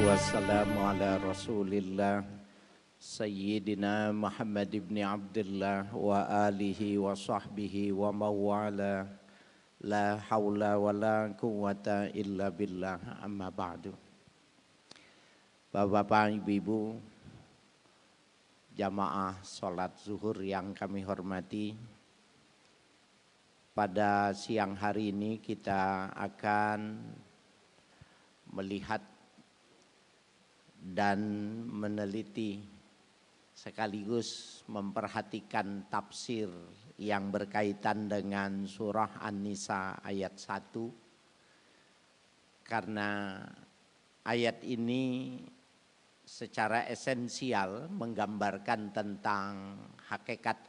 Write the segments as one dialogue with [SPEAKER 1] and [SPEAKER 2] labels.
[SPEAKER 1] wassalamu ala rasulillah Sayyidina Muhammad ibn Abdullah wa alihi wa sahbihi wa mawala la hawla wa la quwwata illa billah amma ba'du. Bapak-bapak, ibu-ibu, jamaah sholat zuhur yang kami hormati, pada siang hari ini kita akan melihat dan meneliti sekaligus memperhatikan tafsir yang berkaitan dengan surah An-Nisa ayat 1, karena ayat ini secara esensial menggambarkan tentang hakikat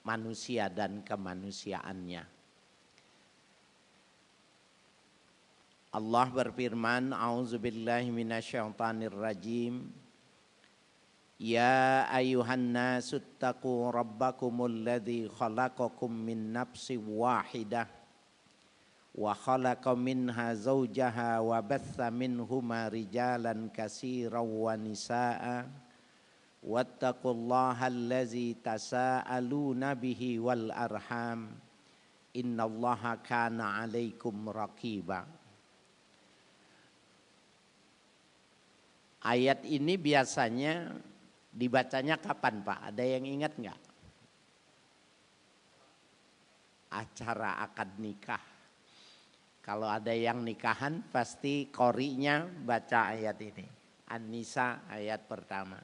[SPEAKER 1] manusia dan kemanusiaannya. Allah berfirman, A'udzubillahi minasyaitonirrajim. Ya ayuhan nasu ttaqu rabbakumul ladzi khalaqakum min nafsin wahidah wa khalaqa minha zawjaha wa batha minhuma rijalan katsiran wa nisaa'a wattaqullaha allazi tasaaluna bihi wal arham innallaha kana 'alaikum raqiba. Ayat ini biasanya dibacanya kapan, Pak? Ada yang ingat enggak? Acara akad nikah. Kalau ada yang nikahan pasti qori'nya baca ayat ini. An-Nisa ayat pertama.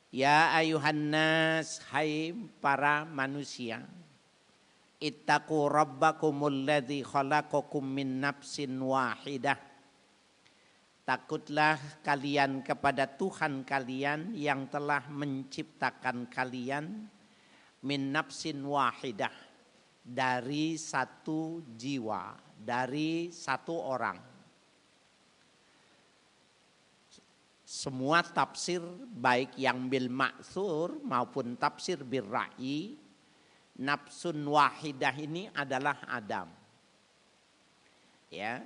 [SPEAKER 1] Ya ayuhan nas, hai para manusia, ittaqu rabbakumul ladzi khalaqakum min nafsin wahidah. Takutlah kalian kepada Tuhan kalian yang telah menciptakan kalian min nafsin wahidah, dari satu jiwa, dari satu orang. Semua tafsir baik yang bil ma'thur maupun tafsir bil ra'i, nafsun wahidah ini adalah Adam. Ya.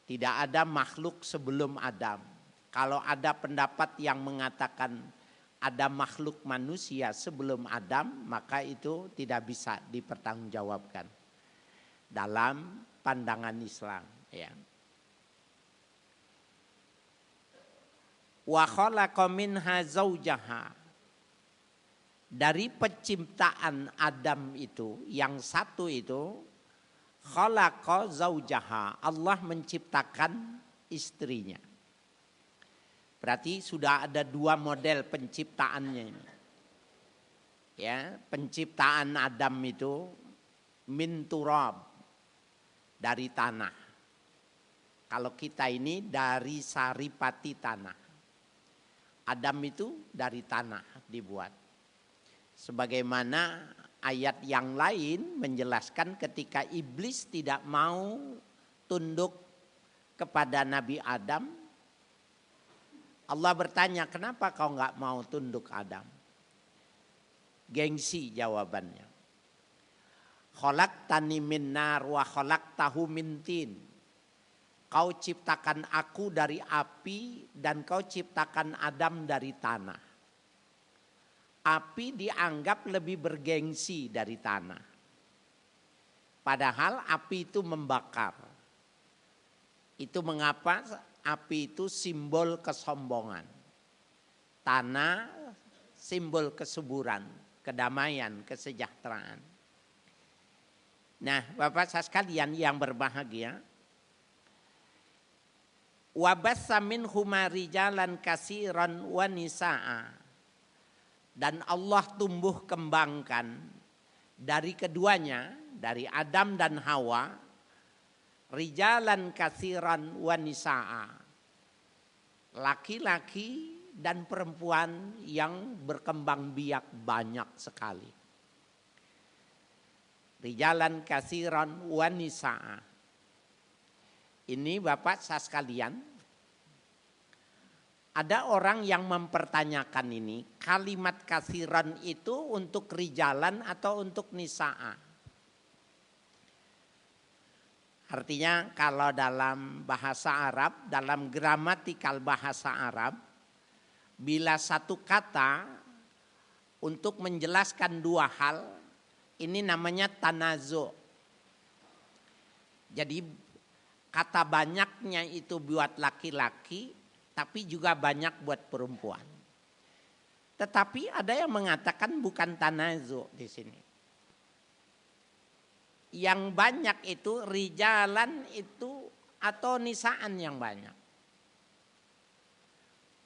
[SPEAKER 1] Tidak ada makhluk sebelum Adam. Kalau ada pendapat yang mengatakan ada makhluk manusia sebelum Adam, maka itu tidak bisa dipertanggungjawabkan dalam pandangan Islam. Ya. Wa khalaqa minha zawjaha. Dari penciptaan Adam itu, yang satu itu, khalaqa zaujaha, Allah menciptakan istrinya. Berarti sudah ada dua model penciptaannya ini. Ya, penciptaan Adam itu min turab, dari tanah. Kalau kita ini dari saripati tanah. Adam itu dari tanah dibuat. Sebagaimana ayat yang lain menjelaskan ketika iblis tidak mau tunduk kepada Nabi Adam, Allah bertanya, kenapa kau enggak mau tunduk Adam? Gengsi jawabannya. Khalaqtani min nar wa khalaqtahu min tin. Kau ciptakan aku dari api dan kau ciptakan Adam dari tanah. Api dianggap lebih bergengsi dari tanah. Padahal api itu membakar. Itu mengapa api itu simbol kesombongan. Tanah simbol kesuburan, kedamaian, kesejahteraan. Nah, Bapak Saudara sekalian yang berbahagia, wa bassa minhuma rijalan katsiran wa nisaa'a. Dan Allah tumbuh kembangkan dari keduanya, dari Adam dan Hawa, rijalan katsiran wa nisaa'a, laki-laki dan perempuan yang berkembang biak banyak sekali. Rijalan katsiran wa nisaa'a. Ini Bapak Saudara sekalian, ada orang yang mempertanyakan ini, kalimat katsiran itu untuk rijalan atau untuk nisa'a? Artinya kalau dalam bahasa Arab, dalam gramatikal bahasa Arab, bila satu kata untuk menjelaskan dua hal, ini namanya tanazu. Jadi kata banyaknya itu buat laki-laki, tapi juga banyak buat perempuan. Tetapi ada yang mengatakan bukan tanazu di sini. Yang banyak itu rijalan itu atau nisaan yang banyak.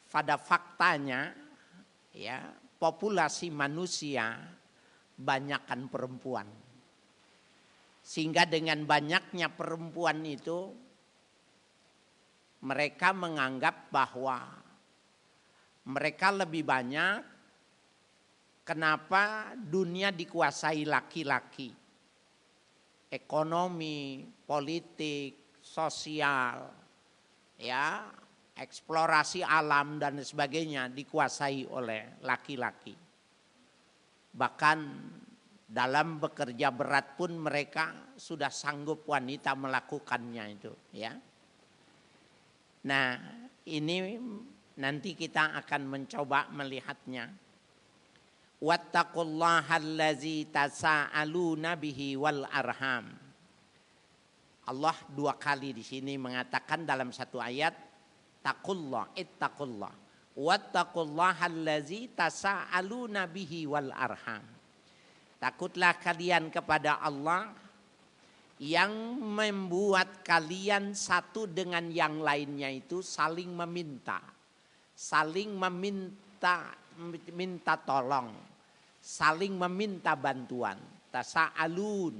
[SPEAKER 1] Pada faktanya ya, populasi manusia banyakkan perempuan. Sehingga dengan banyaknya perempuan itu mereka menganggap bahwa mereka lebih banyak. Kenapa dunia dikuasai laki-laki? Ekonomi, politik, sosial, ya, eksplorasi alam dan sebagainya dikuasai oleh laki-laki. Bahkan dalam bekerja berat pun mereka sudah sanggup wanita melakukannya itu, ya. Nah, ini nanti kita akan mencoba melihatnya. Wattaqullahallazi tasaaluna bihi wal arham. Allah dua kali di sini mengatakan dalam satu ayat, taqullah, ittaqullah. Wattaqullahallazi tasaaluna bihi wal arham. Takutlah kalian kepada Allah yang membuat kalian satu dengan yang lainnya itu saling meminta. Saling minta tolong. Saling meminta bantuan. Tasa'alun.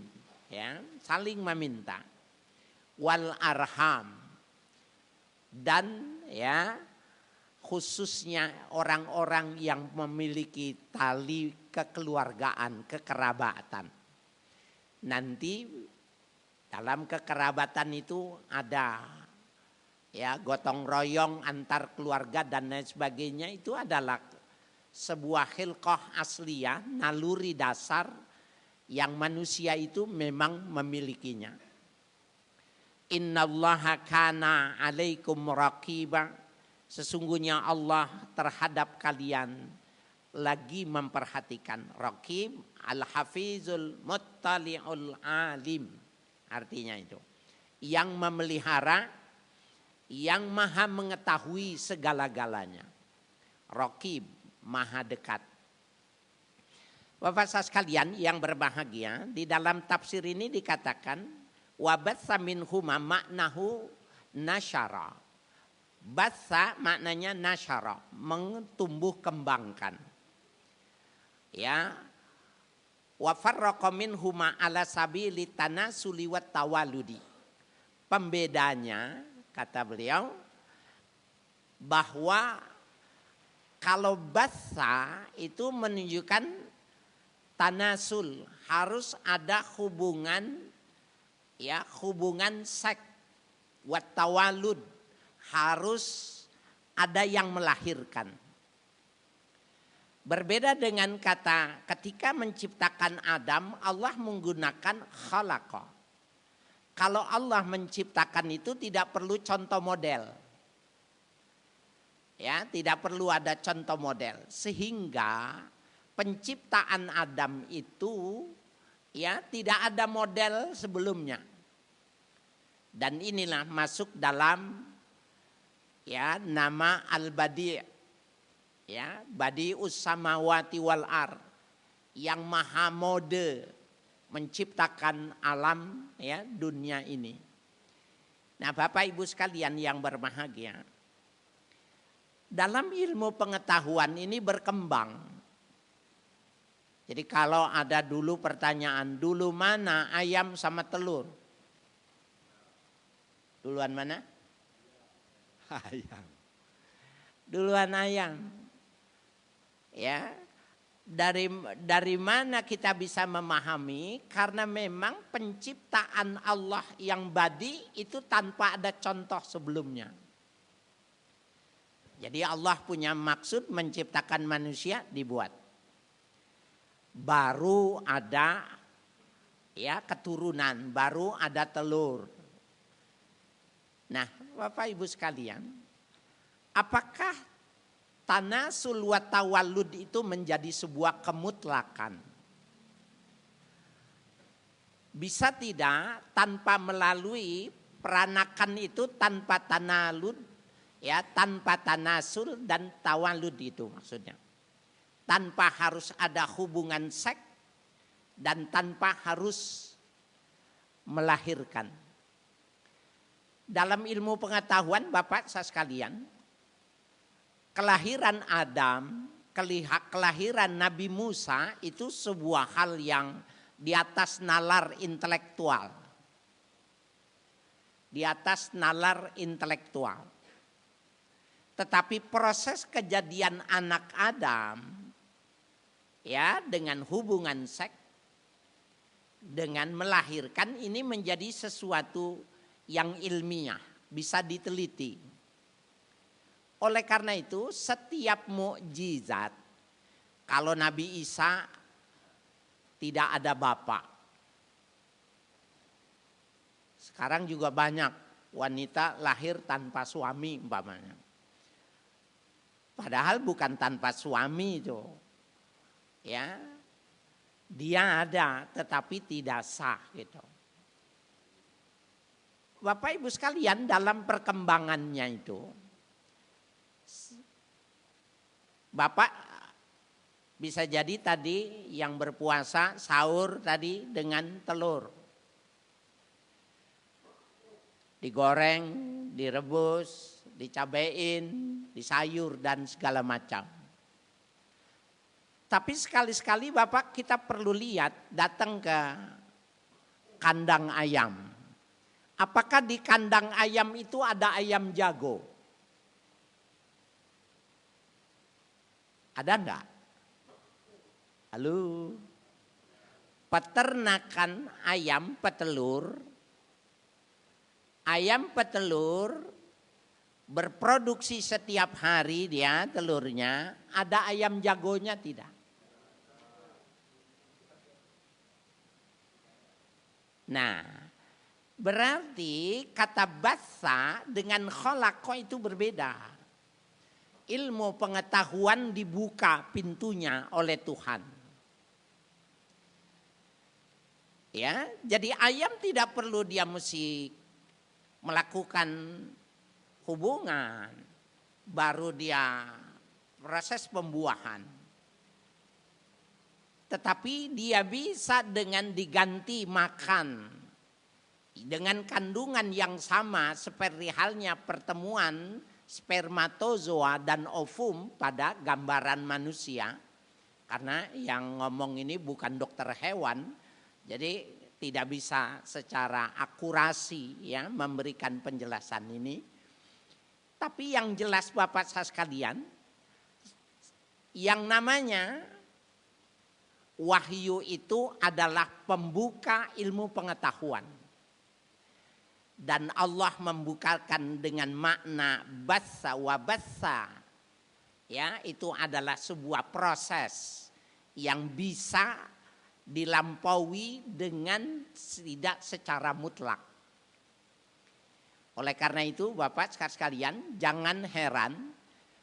[SPEAKER 1] Ya, saling meminta. Wal arham. Dan ya, khususnya orang-orang yang memiliki tali kekeluargaan, kekerabatan. Nanti dalam kekerabatan itu ada ya gotong royong antar keluarga dan lain sebagainya, itu adalah sebuah khilqah asliyah, naluri dasar yang manusia itu memang memilikinya. Innallaha kana alaikum raqiba. Sesungguhnya Allah terhadap kalian lagi memperhatikan. Raqib al-hafizul muttali'ul alim. Artinya itu. Yang memelihara, yang maha mengetahui segala-galanya. Raqib, maha dekat. Bapak sekalian yang berbahagia, di dalam tafsir ini dikatakan wabatsa minhuma maknahu nasyara. Batsa maknanya nasyara, mentumbuh kembangkan. Ya. Wa farraqa minhuma ala sabili tanasuli wat tawaludi. Pembedanya kata beliau bahwa kalau batsa itu menunjukkan tanasul, harus ada hubungan ya, hubungan seks, wat tawalud, harus ada yang melahirkan. Berbeda dengan kata ketika menciptakan Adam, Allah menggunakan khalaqa. Kalau Allah menciptakan itu tidak perlu contoh model. Ya, tidak perlu ada contoh model. Sehingga penciptaan Adam itu ya tidak ada model sebelumnya. Dan inilah masuk dalam ya nama al-badi', ya, badi'us samawati wal ar, yang maha mode menciptakan alam ya dunia ini. Nah, Bapak Ibu sekalian yang berbahagia, dalam ilmu pengetahuan ini berkembang. Jadi kalau ada dulu pertanyaan, dulu mana ayam sama telur? Duluan mana? Ayam. Duluan ayam. Ya. Dari mana kita bisa memahami? Karena memang penciptaan Allah yang badi itu tanpa ada contoh sebelumnya. Jadi Allah punya maksud menciptakan manusia, dibuat. Baru ada ya keturunan, baru ada telur. Nah, Bapak Ibu sekalian, apakah tanasul wa tawallud itu menjadi sebuah kemutlakan? Bisa tidak tanpa melalui peranakan itu, tanpa tanalud, ya, tanpa tanasul dan tawallud itu maksudnya. Tanpa harus ada hubungan seks dan tanpa harus melahirkan. Dalam ilmu pengetahuan Bapak saya sekalian, kelahiran Adam, kelahiran Nabi Musa itu sebuah hal yang di atas nalar intelektual. Di atas nalar intelektual. Tetapi proses kejadian anak Adam, ya, dengan hubungan seks, dengan melahirkan, ini menjadi sesuatu yang ilmiah, bisa diteliti. Oleh karena itu setiap mukjizat, kalau Nabi Isa tidak ada bapak. Sekarang juga banyak wanita lahir tanpa suami umpamanya. Padahal bukan tanpa suami itu. Ya. Dia ada tetapi tidak sah gitu. Bapak Ibu sekalian, dalam perkembangannya itu Bapak bisa jadi tadi yang berpuasa sahur tadi dengan telur. Digoreng, direbus, dicabein, disayur dan segala macam. Tapi sekali-sekali Bapak kita perlu lihat, datang ke kandang ayam. Apakah di kandang ayam itu ada ayam jago? Ada enggak? Halo. Peternakan ayam petelur. Ayam petelur berproduksi setiap hari dia telurnya. Ada ayam jagonya tidak? Nah, berarti kata basa dengan khalaqa itu berbeda. Ilmu pengetahuan dibuka pintunya oleh Tuhan. Ya, jadi ayam tidak perlu dia mesti melakukan hubungan baru dia proses pembuahan. Tetapi dia bisa dengan diganti makan dengan kandungan yang sama seperti halnya pertemuan spermatozoa dan ovum pada gambaran manusia. Karena yang ngomong ini bukan dokter hewan, jadi tidak bisa secara akurasi ya memberikan penjelasan ini. Tapi yang jelas Bapak saya sekalian, yang namanya wahyu itu adalah pembuka ilmu pengetahuan. Dan Allah membukakan dengan makna bassa wa bassa. Ya, itu adalah sebuah proses yang bisa dilampaui dengan tidak secara mutlak. Oleh karena itu Bapak sekalian, jangan heran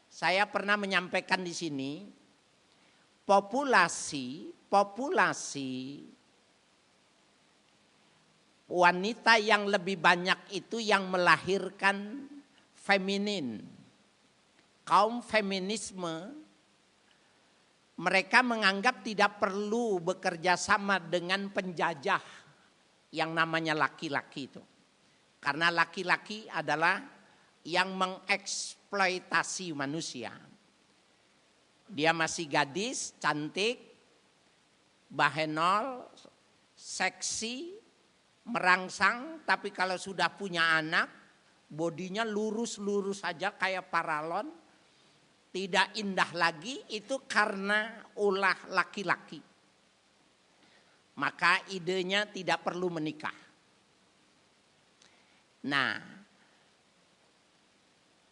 [SPEAKER 1] saya pernah menyampaikan di sini populasi wanita yang lebih banyak itu yang melahirkan feminin. Kaum feminisme mereka menganggap tidak perlu bekerja sama dengan penjajah yang namanya laki-laki itu. Karena laki-laki adalah yang mengeksploitasi manusia. Dia masih gadis, cantik, bahenol, seksi, merangsang, tapi kalau sudah punya anak, bodinya lurus-lurus saja kayak paralon, tidak indah lagi, itu karena ulah laki-laki. Maka idenya tidak perlu menikah. Nah,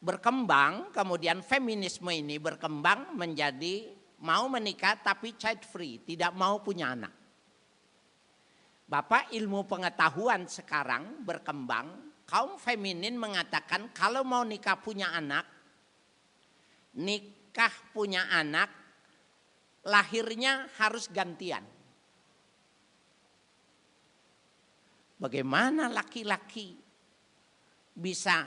[SPEAKER 1] berkembang, kemudian feminisme ini berkembang menjadi mau menikah tapi child free, tidak mau punya anak. Bapak, ilmu pengetahuan sekarang berkembang kaum feminin mengatakan kalau mau nikah punya anak, lahirnya harus gantian. Bagaimana laki-laki bisa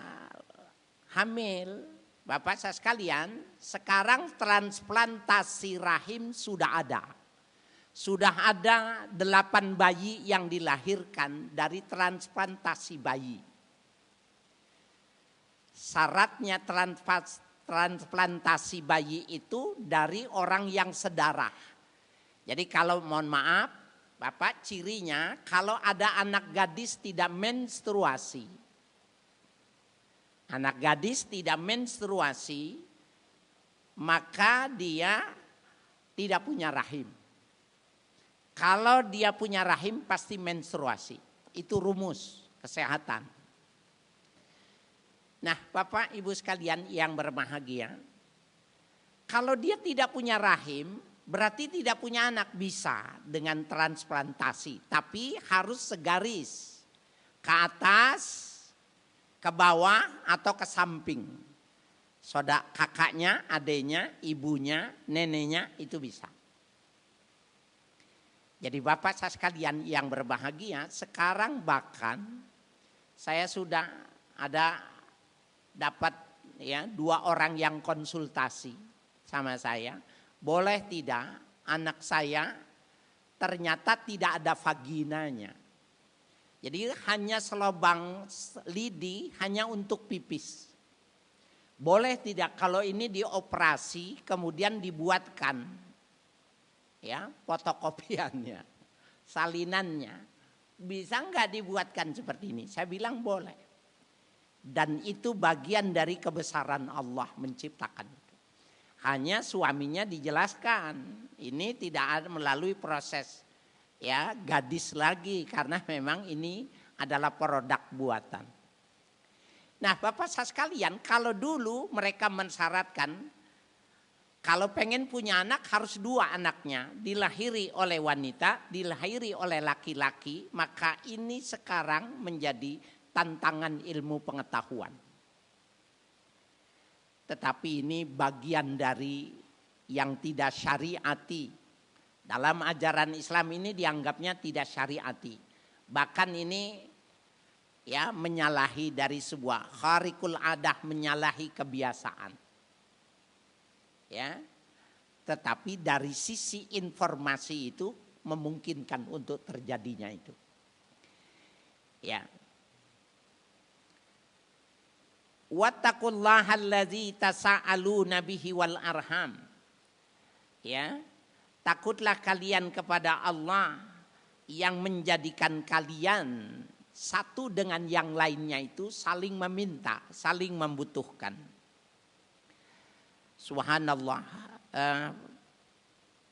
[SPEAKER 1] hamil? Bapak saya sekalian, sekarang transplantasi rahim sudah ada. Sudah ada 8 bayi yang dilahirkan dari transplantasi bayi. Syaratnya transplantasi bayi itu dari orang yang sedarah. Jadi kalau mohon maaf, Bapak, cirinya kalau ada anak gadis tidak menstruasi. Anak gadis tidak menstruasi, maka dia tidak punya rahim. Kalau dia punya rahim pasti menstruasi. Itu rumus kesehatan. Nah, Bapak Ibu sekalian yang berbahagia, kalau dia tidak punya rahim, berarti tidak punya anak. Bisa dengan transplantasi, tapi harus segaris ke atas, ke bawah atau ke samping. Saudara kakaknya, adenya, ibunya, neneknya itu bisa. Jadi Bapak saya sekalian yang berbahagia, sekarang bahkan saya sudah dapat 2 orang yang konsultasi sama saya. Boleh tidak anak saya ternyata tidak ada vaginanya. Jadi hanya selubang lidi hanya untuk pipis. Boleh tidak kalau ini dioperasi kemudian dibuatkan fotokopiannya, salinannya. Bisa enggak dibuatkan seperti ini? Saya bilang boleh. Dan itu bagian dari kebesaran Allah menciptakan itu. Hanya suaminya dijelaskan, ini tidak ada melalui proses gadis lagi karena memang ini adalah produk buatan. Nah, Bapak saya sekalian, kalau dulu mereka mensyaratkan kalau pengen punya anak harus 2 anaknya, dilahiri oleh wanita, dilahiri oleh laki-laki, maka ini sekarang menjadi tantangan ilmu pengetahuan. Tetapi ini bagian dari yang tidak syariati. Dalam ajaran Islam ini dianggapnya tidak syariati. Bahkan ini menyalahi dari sebuah kharikul adah, menyalahi kebiasaan. Tetapi dari sisi informasi itu memungkinkan untuk terjadinya itu. Wattaqullaha allazi tasaaluna bihi wal arham. Takutlah kalian kepada Allah yang menjadikan kalian satu dengan yang lainnya itu saling meminta, saling membutuhkan. Subhanallah.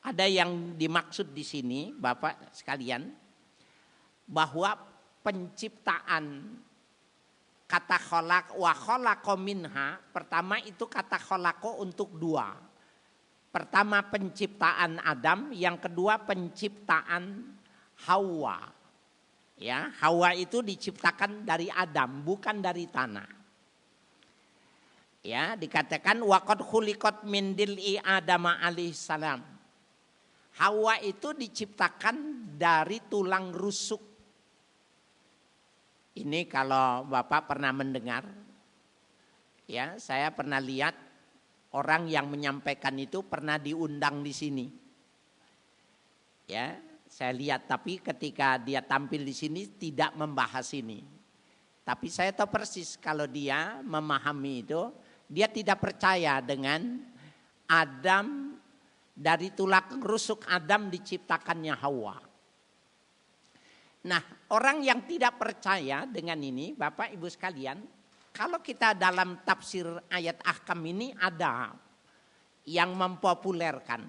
[SPEAKER 1] Ada yang dimaksud di sini, Bapak sekalian, bahwa penciptaan kata kholaq wa kholaqa minha, pertama itu kata kholaqo untuk 2. Pertama penciptaan Adam, yang kedua penciptaan Hawa. Hawa itu diciptakan dari Adam, bukan dari tanah. Dikatakan waqad khuliqat min dil'i Adam alaihissalam. Hawa itu diciptakan dari tulang rusuk. Ini kalau Bapak pernah mendengar, saya pernah lihat orang yang menyampaikan itu pernah diundang di sini. Saya lihat, tapi ketika dia tampil di sini tidak membahas ini. Tapi saya tahu persis kalau dia memahami itu, dia tidak percaya dengan Adam, dari tulang rusuk Adam diciptakannya Hawa. Nah, orang yang tidak percaya dengan ini, Bapak Ibu sekalian, kalau kita dalam tafsir ayat ahkam ini ada yang mempopulerkan.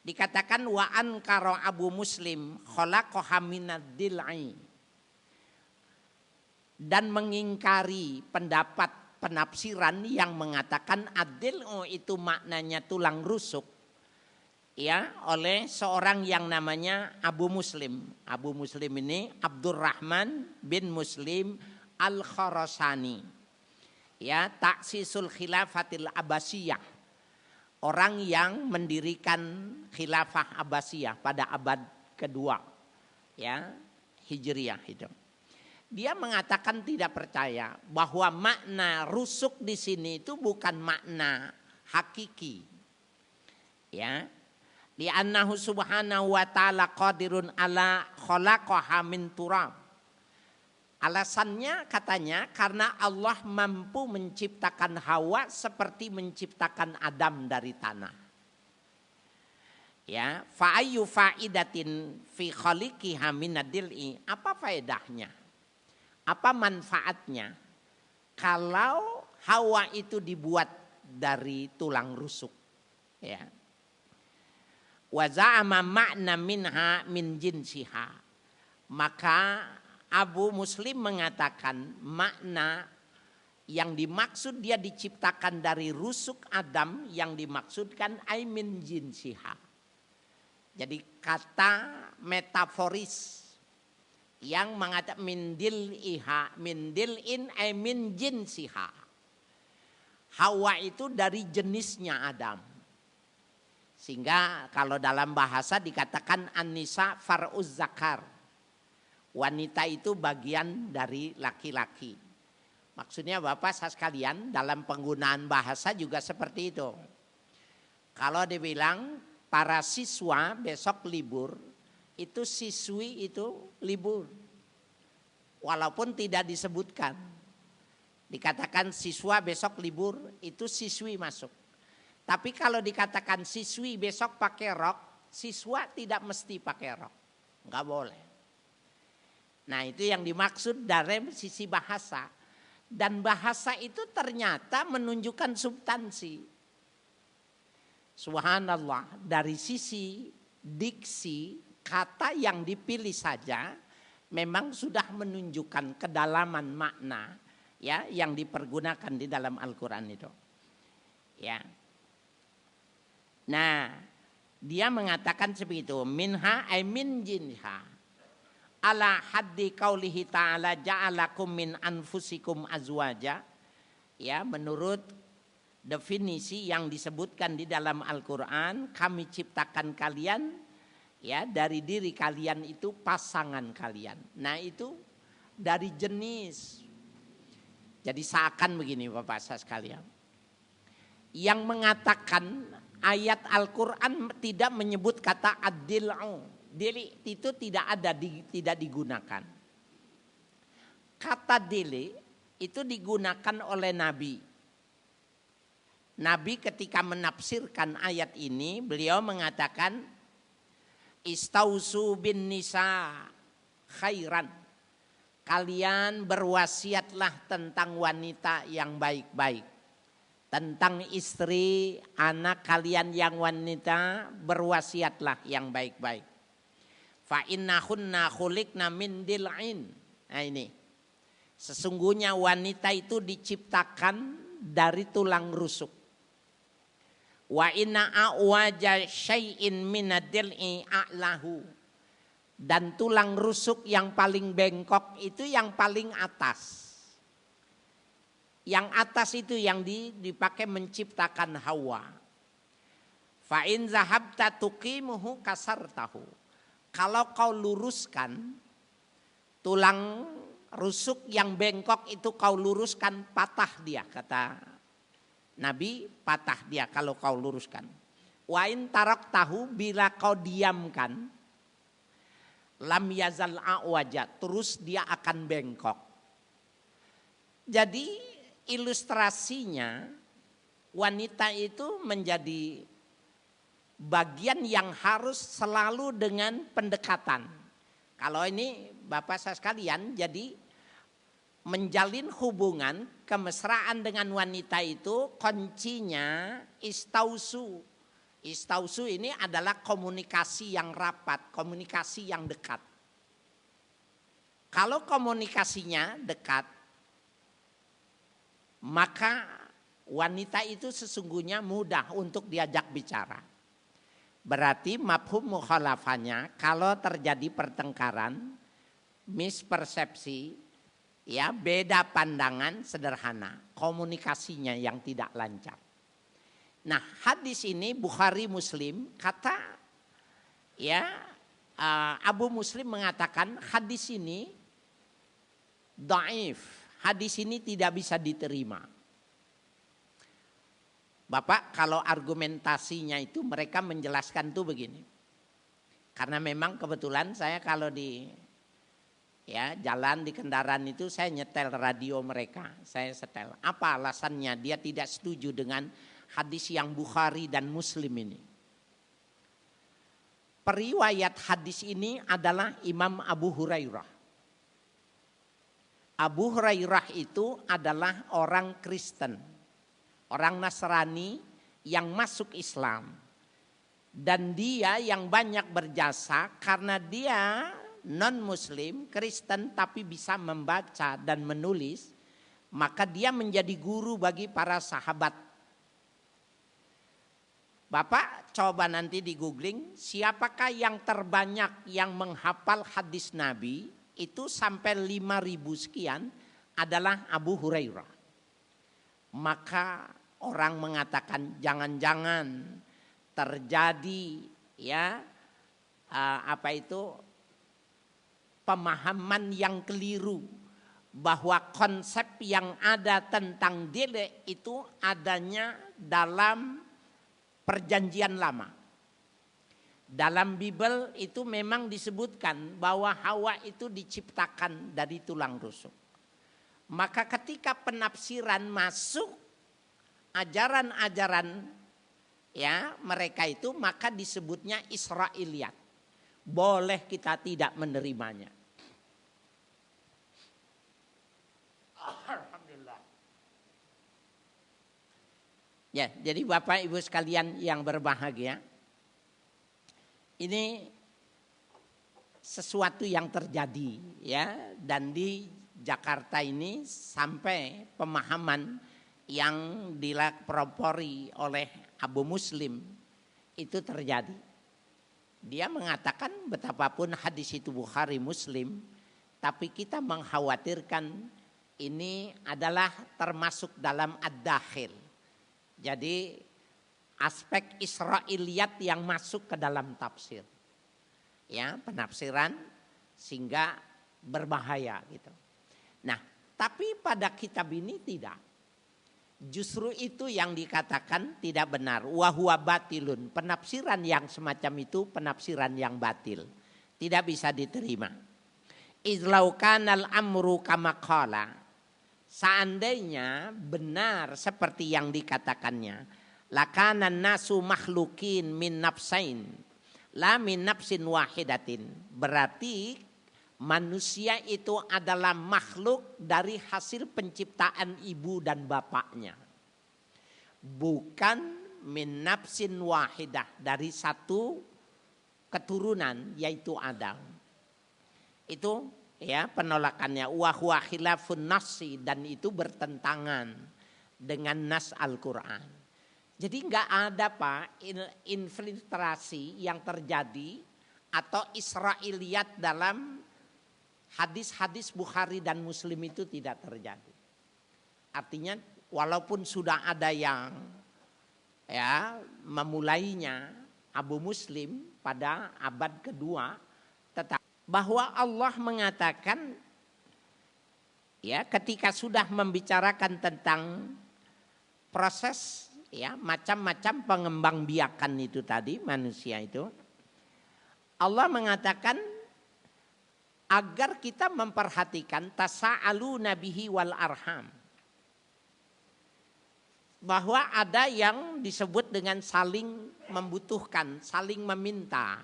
[SPEAKER 1] Dikatakan wa ankara Abu Muslim khalaqaha minad dil'i. Dan mengingkari pendapat penafsiran yang mengatakan ad-dil'u itu maknanya tulang rusuk. Oleh seorang yang namanya Abu Muslim. Abu Muslim ini Abdurrahman bin Muslim Al-Khorasani. Ya, Ta'sisul Khilafatil Abbasiyah. Orang yang mendirikan khilafah Abbasiyah pada abad kedua, ya, Hijriyah itu. Dia mengatakan tidak percaya bahwa makna rusuk di sini itu bukan makna hakiki. Ya. Li'annahu subhanahu wa ta'ala qadirun ala khalaqaha min turab. Alasannya katanya karena Allah mampu menciptakan Hawa seperti menciptakan Adam dari tanah. Ya, fa ayyu faidatin fi khaliqiha minadil'i? Apa faedahnya? Apa manfaatnya kalau Hawa itu dibuat dari tulang rusuk? Ya. Wa za'ama ma'na minha min jinsiha. Maka Abu Muslim mengatakan makna yang dimaksud dia diciptakan dari rusuk Adam yang dimaksudkan aimin jinsiha. Jadi kata metaforis yang mengatakan min dilin aimin jinsiha. Hawa itu dari jenisnya Adam. Sehingga kalau dalam bahasa dikatakan an-nisa far'uz zakar. Wanita itu bagian dari laki-laki. Maksudnya Bapak sekalian dalam penggunaan bahasa juga seperti itu. Kalau dibilang para siswa besok libur, itu siswi itu libur. Walaupun tidak disebutkan. Dikatakan siswa besok libur, itu siswi masuk. Tapi kalau dikatakan siswi besok pakai rok, siswa tidak mesti pakai rok. Enggak boleh. Nah itu yang dimaksud dari sisi bahasa. Dan bahasa itu ternyata menunjukkan substansi. Subhanallah, dari sisi diksi, kata yang dipilih saja memang sudah menunjukkan kedalaman makna ya yang dipergunakan di dalam Al-Quran itu. Ya. Nah, dia mengatakan seperti itu, minha ay min jinha. Ala haddi qaulihi ta'ala ja'alakum min anfusikum azwaja. Ya, menurut definisi yang disebutkan di dalam Al-Quran, kami ciptakan kalian ya dari diri kalian itu pasangan kalian. Nah itu dari jenis. Jadi seakan begini Bapak sekalian. Yang mengatakan ayat Al-Quran tidak menyebut kata ad-dil'u. Dili itu tidak ada, tidak digunakan. Kata dili itu digunakan oleh Nabi. Nabi ketika menafsirkan ayat ini, beliau mengatakan istausu bin nisa khairan. Kalian berwasiatlah tentang wanita yang baik-baik. Tentang istri, anak kalian yang wanita, berwasiatlah yang baik-baik. Fa innahunna khuliqna min dil'in. Nah ini. Sesungguhnya wanita itu diciptakan dari tulang rusuk. Wa inna a'waja syai'in minadil'i a'lahu. Dan tulang rusuk yang paling bengkok itu yang paling atas. Yang atas itu yang dipakai menciptakan Hawa. Fa in zahabta tuqimuhu kasartahu. Kalau kau luruskan tulang rusuk yang bengkok itu kau luruskan, patah dia, kata Nabi, patah dia kalau kau luruskan. Wa in taraktahu, bila kau diamkan, lam yazal a'waja, terus dia akan bengkok. Jadi ilustrasinya wanita itu menjadi bagian yang harus selalu dengan pendekatan. Kalau ini Bapak saya sekalian, jadi menjalin hubungan kemesraan dengan wanita itu kuncinya istausu. Istausu ini adalah komunikasi yang rapat, komunikasi yang dekat. Kalau komunikasinya dekat, maka wanita itu sesungguhnya mudah untuk diajak bicara. Berarti mafhum mukhalafahnya kalau terjadi pertengkaran, mispersepsi, Ya, beda pandangan sederhana, komunikasinya yang tidak lancar. Nah, hadis ini Bukhari Muslim kata ya Abu Muslim mengatakan hadis ini dhaif. Hadis ini tidak bisa diterima. Bapak, kalau argumentasinya itu mereka menjelaskan tuh begini. Karena memang kebetulan saya kalau di jalan di kendaraan itu saya nyetel radio mereka, saya setel. Apa alasannya dia tidak setuju dengan hadis yang Bukhari dan Muslim ini? Periwayat hadis ini adalah Imam Abu Hurairah. Abu Hurairah itu adalah orang Kristen, orang Nasrani yang masuk Islam. Dan dia yang banyak berjasa karena dia non-Muslim, Kristen tapi bisa membaca dan menulis. Maka dia menjadi guru bagi para sahabat. Bapak coba nanti di googling siapakah yang terbanyak yang menghafal hadis Nabi. Itu sampai 5.000 sekian adalah Abu Hurairah. Maka orang mengatakan jangan-jangan terjadi pemahaman yang keliru bahwa konsep yang ada tentang dile itu adanya dalam perjanjian lama. Dalam Bible itu memang disebutkan bahwa Hawa itu diciptakan dari tulang rusuk. Maka ketika penafsiran masuk ajaran-ajaran mereka itu, maka disebutnya Israiliyat. Boleh kita tidak menerimanya. Alhamdulillah. Ya, jadi Bapak Ibu sekalian yang berbahagia, ini sesuatu yang terjadi dan di Jakarta ini sampai pemahaman yang dilapori oleh Abu Muslim itu terjadi. Dia mengatakan betapapun hadis itu Bukhari Muslim, tapi kita mengkhawatirkan ini adalah termasuk dalam ad-dakhil. Jadi aspek Israiliyat yang masuk ke dalam tafsir. Penafsiran sehingga berbahaya gitu. Nah, tapi pada kitab ini tidak. Justru itu yang dikatakan tidak benar. Wa huwa batilun. Penafsiran yang semacam itu penafsiran yang batil. Tidak bisa diterima. Izlau kanal amru kama qala. Seandainya benar seperti yang dikatakannya, lakanan nasu makhlukin min nafsain la min nafsin wahidatin. Berarti manusia itu adalah makhluk dari hasil penciptaan ibu dan bapaknya. Bukan min nafsin wahidah, dari satu keturunan yaitu Adam. Itu penolakannya. Wa huwa khilafun nasi, dan itu bertentangan dengan nas Al-Quran. Jadi enggak ada Pak infiltrasi yang terjadi atau Israiliyat dalam hadis-hadis Bukhari dan Muslim itu tidak terjadi. Artinya walaupun sudah ada yang memulainya Abu Muslim pada abad kedua, tetap bahwa Allah mengatakan ketika sudah membicarakan tentang proses macam-macam pengembangbiakan itu tadi manusia itu, Allah mengatakan agar kita memperhatikan tasa'alu nabihi wal arham, bahwa ada yang disebut dengan saling membutuhkan, saling meminta,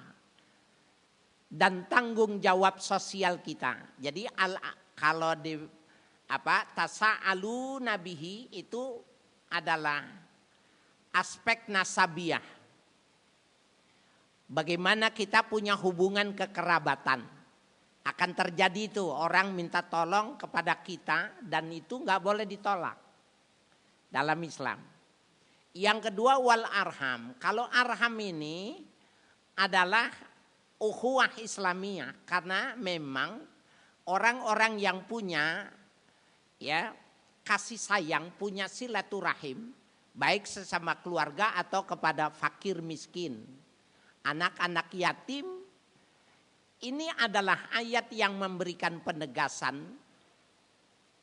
[SPEAKER 1] dan tanggung jawab sosial kita. Jadi kalau di tasa'alu nabihi itu adalah aspek nasabiah. Bagaimana kita punya hubungan kekerabatan. Akan terjadi itu orang minta tolong kepada kita dan itu gak boleh ditolak dalam Islam. Yang kedua wal arham. Kalau arham ini adalah ukhuwah Islamiyah. Karena memang orang-orang yang punya ya kasih sayang, punya silaturahim, baik sesama keluarga atau kepada fakir miskin, anak-anak yatim. Ini adalah ayat yang memberikan penegasan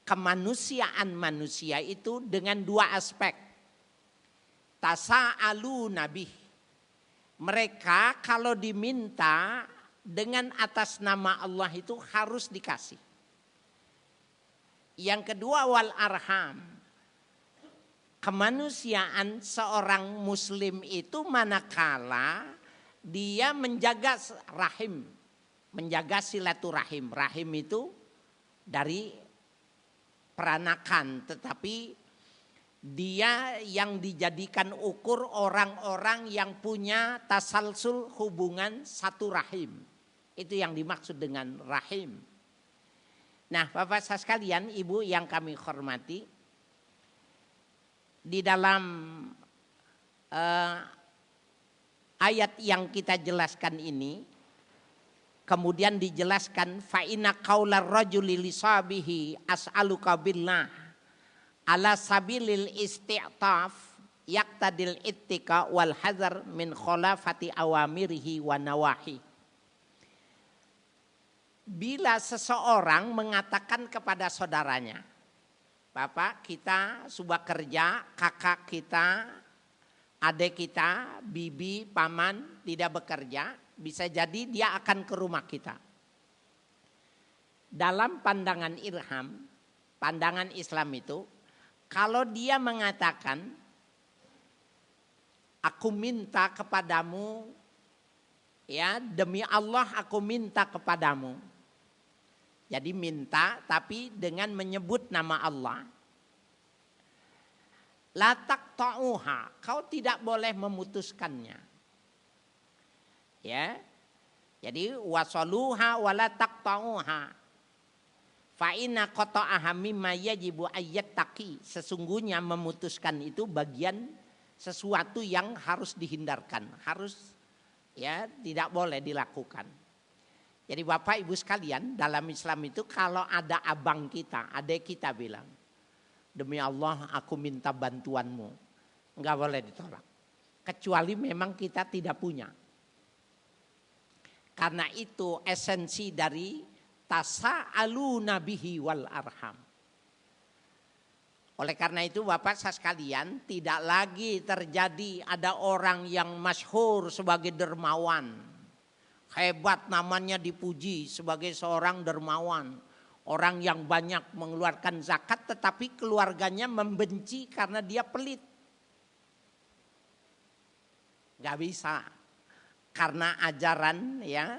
[SPEAKER 1] kemanusiaan manusia itu dengan dua aspek. Tasa'alu nabi. Mereka kalau diminta dengan atas nama Allah itu harus dikasih. Yang kedua wal arham. Kemanusiaan seorang muslim itu manakala dia menjaga rahim, menjaga silaturahim. Rahim itu dari peranakan, tetapi dia yang dijadikan ukur orang-orang yang punya tasalsul hubungan satu rahim. Itu yang dimaksud dengan rahim. Nah, Bapak Saudara sekalian, Ibu yang kami hormati, di dalam ayat yang kita jelaskan ini, kemudian dijelaskan fa inna qaular rajuli li sabihi as'aluka billah ala sabilil isti'taf yaqtadil ittika wal hazar min khalafati awamirihi wa nawahi. Bila seseorang mengatakan kepada saudaranya, Bapak kita sudah kerja, kakak kita, adik kita, bibi, paman tidak bekerja, bisa jadi dia akan ke rumah kita. Dalam pandangan irham, pandangan Islam itu, kalau dia mengatakan, aku minta kepadamu, ya demi Allah aku minta kepadamu. Jadi minta tapi dengan menyebut nama Allah. La taqta'uha, kau tidak boleh memutuskannya. Ya. Jadi wasaluha wala taqta'uha. Fa inna qata'aha mimma yajibu ayyattaqi. Sesungguhnya memutuskan itu bagian sesuatu yang harus dihindarkan, harus ya tidak boleh dilakukan. Jadi Bapak Ibu sekalian, dalam Islam itu kalau ada abang kita, adik kita bilang, demi Allah aku minta bantuanmu. Enggak boleh ditolak. Kecuali memang kita tidak punya. Karena itu esensi dari tasa'alu nabihi wal arham. Oleh karena itu Bapak Saudara sekalian, tidak lagi terjadi ada orang yang masyhur sebagai dermawan. Hebat namanya dipuji sebagai seorang dermawan. Orang yang banyak mengeluarkan zakat tetapi keluarganya membenci karena dia pelit. Gak bisa. Karena ajaran ya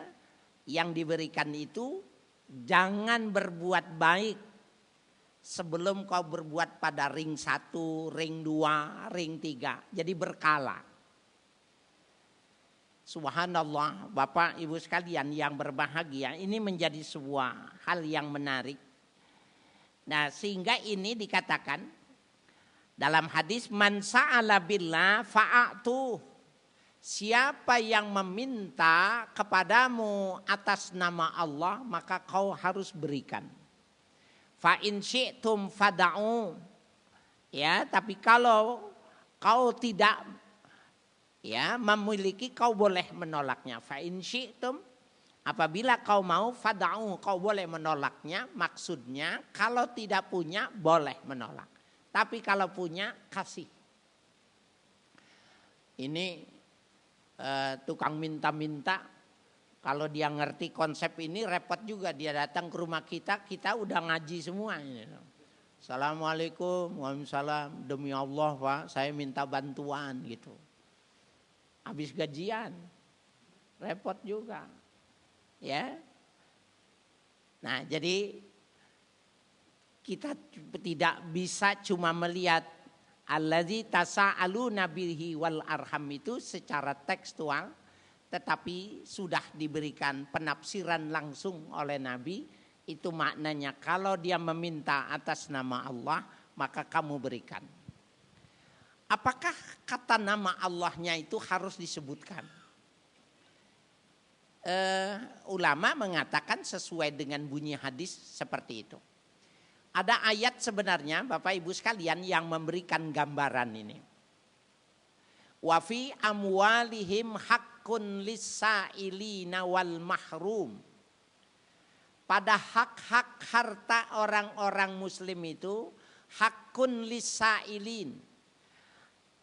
[SPEAKER 1] yang diberikan itu jangan berbuat baik sebelum kau berbuat pada ring 1, ring 2, ring 3. Jadi berkala. Subhanallah, Bapak Ibu sekalian yang berbahagia, ini menjadi sebuah hal yang menarik. Nah, sehingga ini dikatakan dalam hadis man sa'ala billah fa'atu. Siapa yang meminta kepadamu atas nama Allah, maka kau harus berikan. Fa in syi'tum fada'u. Ya, tapi kalau kau tidak ya memiliki, kau boleh menolaknya. Fa in syi'tum, apabila kau mau fada'u, kau boleh menolaknya. Maksudnya kalau tidak punya boleh menolak. Tapi kalau punya kasih. Ini tukang minta-minta, kalau dia ngerti konsep ini repot juga. Dia datang ke rumah kita, kita udah ngaji semua. Assalamualaikum, waalaikumsalam, demi Allah Pak saya minta bantuan gitu. Habis gajian, repot juga, ya. Nah, jadi kita tidak bisa cuma melihat allazi tasa'aluna bihi wal arham itu secara tekstual, tetapi sudah diberikan penafsiran langsung oleh Nabi. Itu maknanya kalau dia meminta atas nama Allah, maka kamu berikan. Apakah kata nama Allahnya itu harus disebutkan? Ulama mengatakan sesuai dengan bunyi hadis seperti itu. Ada ayat sebenarnya Bapak Ibu sekalian yang memberikan gambaran ini. Wa fi amwalihim haqqun lis-sa'ilina wal mahrum. Pada hak-hak harta orang-orang muslim itu haqqun lis-sa'ilin.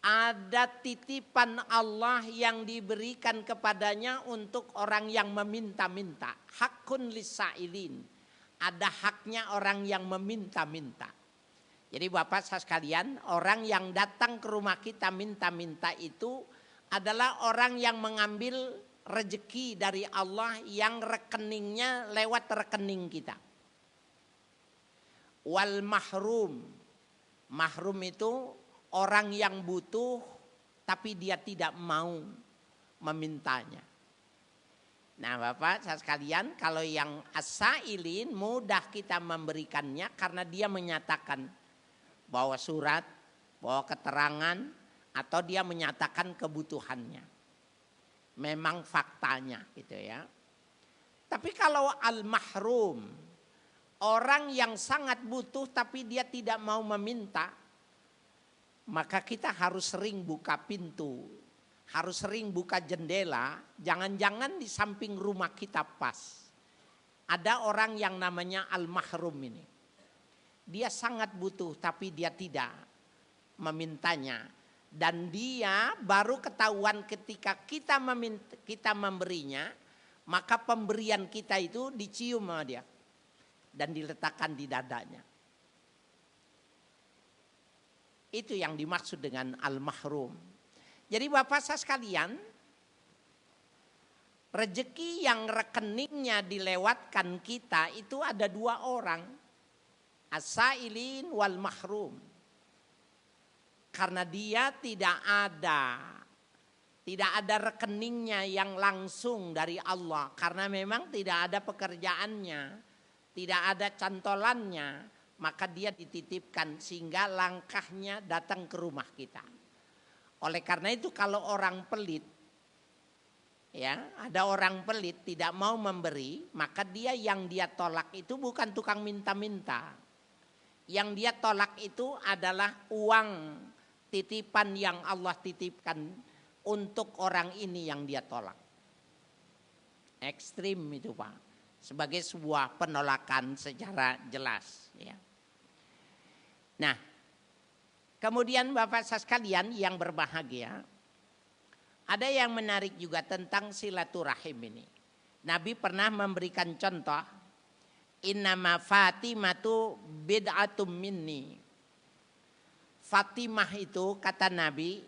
[SPEAKER 1] Ada titipan Allah yang diberikan kepadanya untuk orang yang meminta-minta. Haqqun lis-sa'ilin. Ada haknya orang yang meminta-minta. Jadi Bapak sekalian, orang yang datang ke rumah kita minta-minta itu adalah orang yang mengambil rezeki dari Allah yang rekeningnya lewat rekening kita. Wal mahrum. Mahrum itu orang yang butuh tapi dia tidak mau memintanya. Nah Bapak sekalian, kalau yang as-sa'ilin mudah kita memberikannya karena dia menyatakan bawa surat, bawa keterangan, atau dia menyatakan kebutuhannya. Memang faktanya gitu ya. Tapi kalau al-mahrum, orang yang sangat butuh tapi dia tidak mau meminta, maka kita harus sering buka pintu, harus sering buka jendela, jangan-jangan di samping rumah kita pas. Ada orang yang namanya al-mahrum ini. Dia sangat butuh tapi dia tidak memintanya. Dan dia baru ketahuan ketika kita memberinya, maka pemberian kita itu dicium sama dia. Dan diletakkan di dadanya. Itu yang dimaksud dengan al-mahrum. Jadi Bapak saya sekalian, rezeki yang rekeningnya dilewatkan kita itu ada dua orang. As-sa'ilin wal mahrum. Karena dia tidak ada rekeningnya yang langsung dari Allah. Karena memang tidak ada pekerjaannya, tidak ada cantolannya, maka dia dititipkan sehingga langkahnya datang ke rumah kita. Oleh karena itu kalau orang pelit, ya ada orang pelit tidak mau memberi, maka dia yang dia tolak itu bukan tukang minta-minta. Yang dia tolak itu adalah uang titipan yang Allah titipkan untuk orang ini yang dia tolak. Ekstrim itu Pak, sebagai sebuah penolakan secara jelas. Ya. Nah, kemudian Bapak sekalian yang berbahagia, ada yang menarik juga tentang silaturahim ini. Nabi pernah memberikan contoh, innama Fatimatu bid'atum minni. Fatimah itu kata Nabi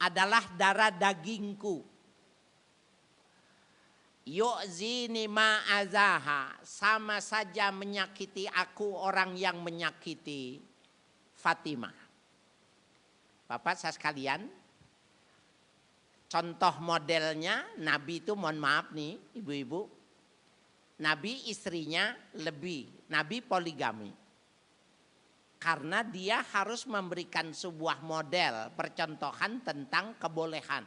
[SPEAKER 1] adalah darah dagingku. Yu'zini ma'azaha, sama saja menyakiti aku orang yang menyakiti Fatimah. Bapak saya sekalian, contoh modelnya Nabi itu mohon maaf nih ibu-ibu, Nabi istrinya lebih, Nabi poligami. Karena dia harus memberikan sebuah model percontohan tentang kebolehan.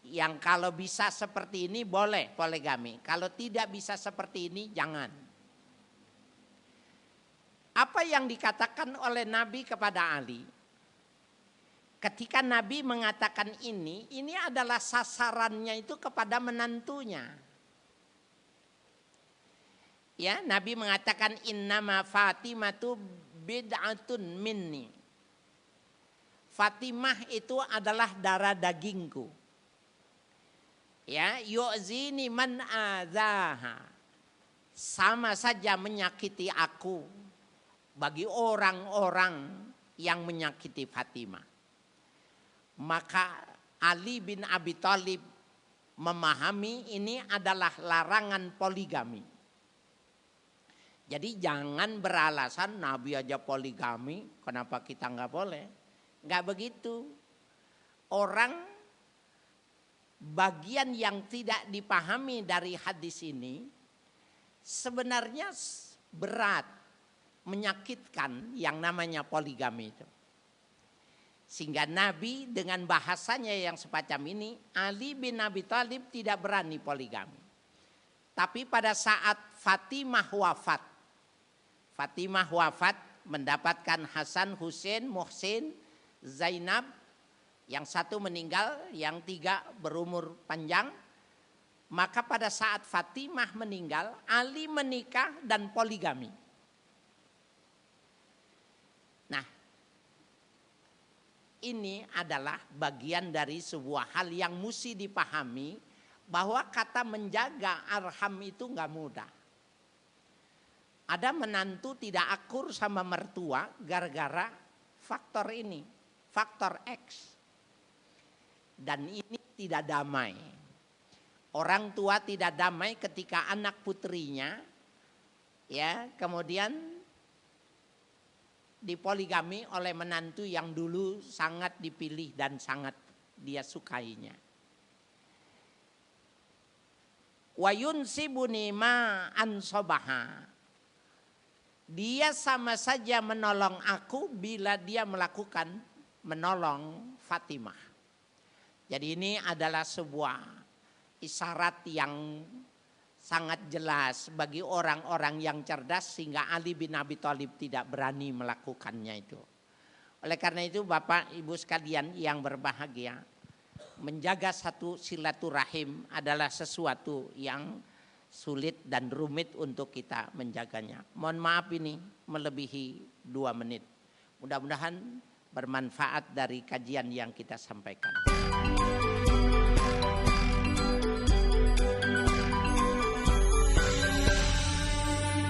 [SPEAKER 1] Yang kalau bisa seperti ini boleh poligami, kalau tidak bisa seperti ini jangan. Apa yang dikatakan oleh Nabi kepada Ali? Ketika Nabi mengatakan ini adalah sasarannya itu kepada menantunya. Ya, Nabi mengatakan innama Fatimatu bid'atun minni. Fatimah itu adalah darah dagingku. Ya, yu'zini man azaha. Sama saja menyakiti aku bagi orang-orang yang menyakiti Fatimah. Maka Ali bin Abi Thalib memahami ini adalah larangan poligami. Jadi jangan beralasan Nabi aja poligami, kenapa kita nggak boleh? Nggak begitu. Orang bagian yang tidak dipahami dari hadis ini sebenarnya berat, menyakitkan yang namanya poligami itu. Sehingga Nabi dengan bahasanya yang semacam ini, Ali bin Abi Thalib tidak berani poligami. Tapi pada saat Fatimah wafat, Fatimah wafat mendapatkan Hasan, Husain, Muhsin, Zainab. Yang satu meninggal, yang tiga berumur panjang. Maka pada saat Fatimah meninggal, Ali menikah dan poligami. Nah, ini adalah bagian dari sebuah hal yang mesti dipahami, bahwa kata menjaga arham itu nggak mudah. Ada menantu tidak akur sama mertua gara-gara faktor ini, faktor X. Dan ini tidak damai. Orang tua tidak damai ketika anak putrinya ya kemudian dipoligami oleh menantu yang dulu sangat dipilih dan sangat dia sukainya. Wa yunsibuni ma ansabaha. Dia sama saja menolong aku bila dia melakukan menolong Fatimah. Jadi ini adalah sebuah isyarat yang sangat jelas bagi orang-orang yang cerdas sehingga Ali bin Abi Thalib tidak berani melakukannya itu. Oleh karena itu Bapak Ibu sekalian yang berbahagia, menjaga satu silaturahim adalah sesuatu yang sulit dan rumit untuk kita menjaganya. Mohon maaf ini melebihi 2 menit. Mudah-mudahan bermanfaat dari kajian yang kita sampaikan.